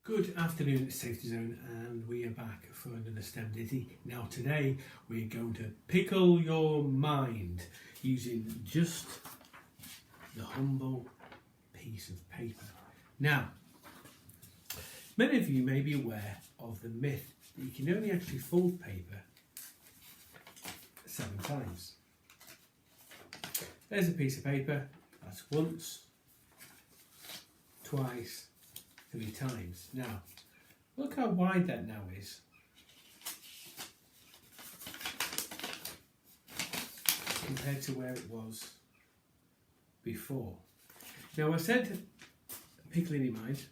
Good afternoon, it's Safety Zone, and we are back for another STEM Ditty. Now today we're going to pickle your mind using just the humble piece of paper. Now, many of you may be aware of the myth that you can only actually fold paper 7 times. There's a piece of paper, that's once, twice, 3 times. Now, look how wide that now is. Compared to where it was before. Now, I said pickling your mind,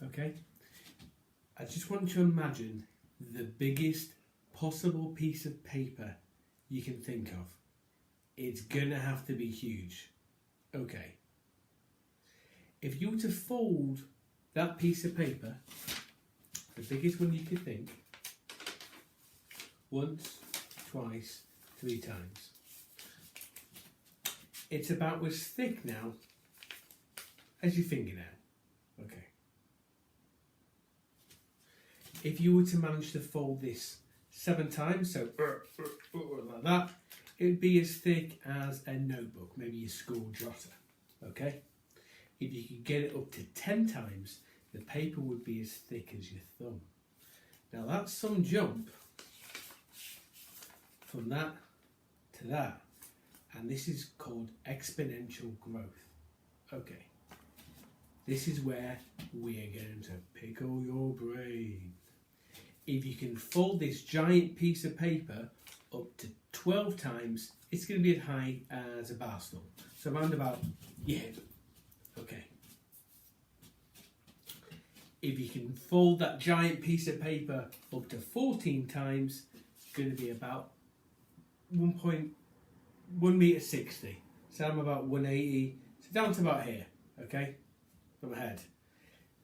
okay? I just want you to imagine the biggest possible piece of paper you can think of. It's gonna have to be huge. Okay. If you were to fold that piece of paper, the biggest one you could think, once, twice, 3 times. It's about as thick now as your fingernail. Okay. If you were to manage to fold this 7 times, so like that, it would be as thick as a notebook, maybe a school jotter. Okay. If you could get it up to 10 times, the paper would be as thick as your thumb. Now that's some jump from that to that. And this is called exponential growth. Okay. This is where we are going to pickle your brain. If you can fold this giant piece of paper up to 12 times, it's going to be as high as a bar stool. So around about your hip. Okay. If you can fold that giant piece of paper up to 14 times, it's going to be about 1 meter 60. So I'm about 180. So down to about here. Okay, from my head.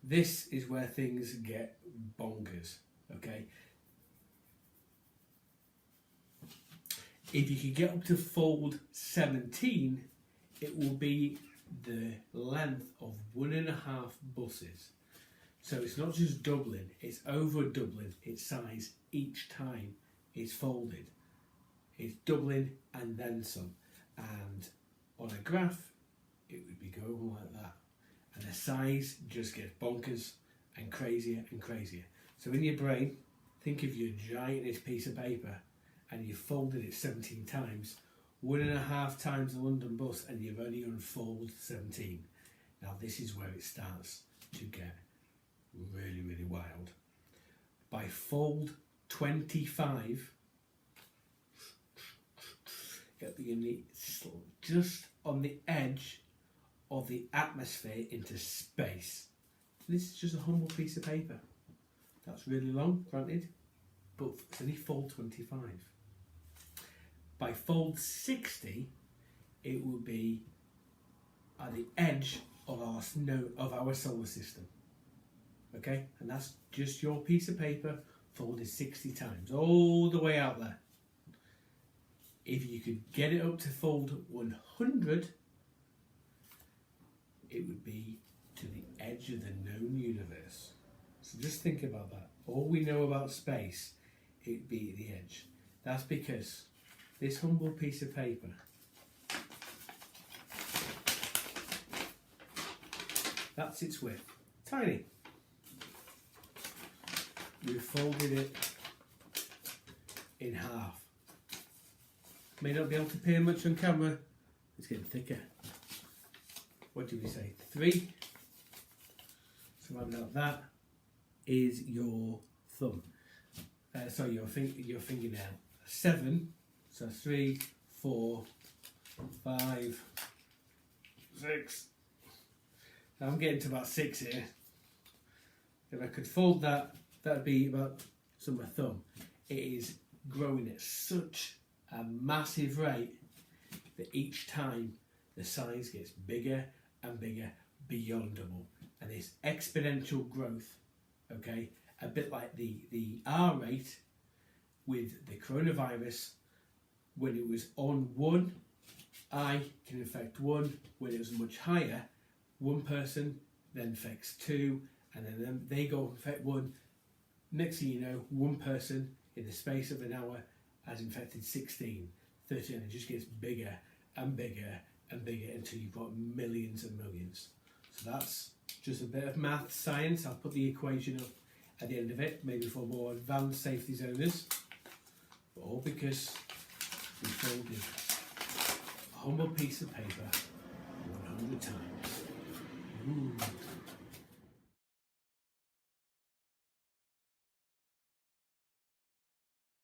This is where things get bonkers. Okay. If you can get up to fold 17, it will be the length of 1.5 buses. So it's not just doubling, it's over doubling its size each time it's folded. It's doubling and then some. And on a graph, it would be going like that. And the size just gets bonkers and crazier and crazier. So in your brain, think of your giantest piece of paper and you've folded it 17 times. 1.5 times the London bus and you've only unfolded 17. Now this is where it starts to get really, really wild. By fold 25, get the just on the edge of the atmosphere into space. This is just a humble piece of paper. That's really long, granted, but it's only fold 25. By fold 60, it will be at the edge of our solar system. Okay, and that's just your piece of paper folded 60 times, all the way out there. If you could get it up to fold 100, it would be to the edge of the known universe. So just think about that. All we know about space, it'd be at the edge. That's because this humble piece of paper that's its width. Tiny. We've folded it in half. May not be able to appear much on camera. It's getting thicker. What do we say? 3. So that is your thumb. Sorry, your fingernail. 7. So 3, 4, 5, 6. Now I'm getting to about 6 here. If I could fold that, that'd be about my thumb. It is growing at such a massive rate that each time the size gets bigger and bigger, beyond double. And it's exponential growth, okay? A bit like the R rate with the coronavirus. When it was on 1, I can infect 1. When it was much higher, 1 person then infects 2, and then they go infect one. Next thing you know, one person in the space of an hour has infected 16, 13, and it just gets bigger and bigger and bigger until you've got millions and millions. So that's just a bit of math, science. I'll put the equation up at the end of it, maybe for more advanced safety zoners. But all because we folded a humble piece of paper 100 times. Ooh.